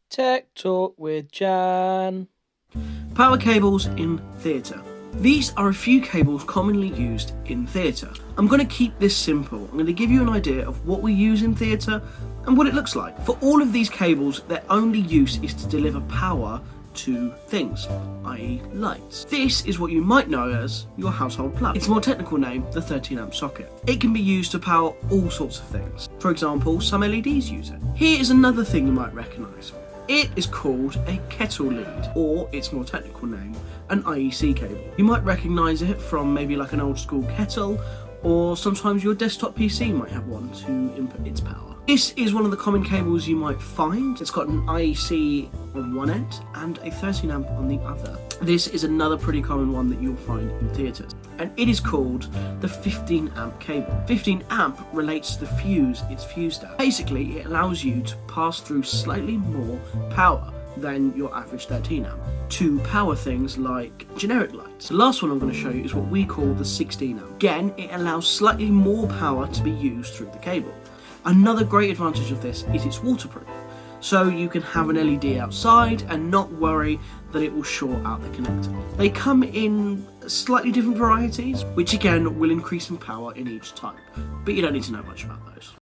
Tech Talk with Gian. Power cables in theatre. These are a few cables commonly used in theatre. I'm going to keep this simple. I'm going to give you an idea of what we use in theatre and what it looks like. For all of these cables, their only use is to deliver power to things, i.e. lights. This is what you might know as your household plug. Its more technical name, the 13 amp socket. It can be used to power all sorts of things. For example, some LEDs use it. Here is another thing you might recognise. It is called a kettle lead, or its more technical name, an IEC cable. You might recognise it from maybe like an old school kettle, or sometimes your desktop PC might have one to input its power. This is one of the common cables you might find. It's got an IEC on one end and a 13 amp on the other. This is another pretty common one that you'll find in theatres, and it is called the 15 amp cable. 15 amp relates to the fuse it's fused at. Basically, it allows you to pass through slightly more power than your average 13 amp to power things like generic lights. The last one I'm going to show you is what we call the 16 amp. Again, it allows slightly more power to be used through the cable. Another great advantage of this is it's waterproof, so you can have an LED outside and not worry that it will short out the connector. They come in slightly different varieties, which again will increase in power in each type, but you don't need to know much about those.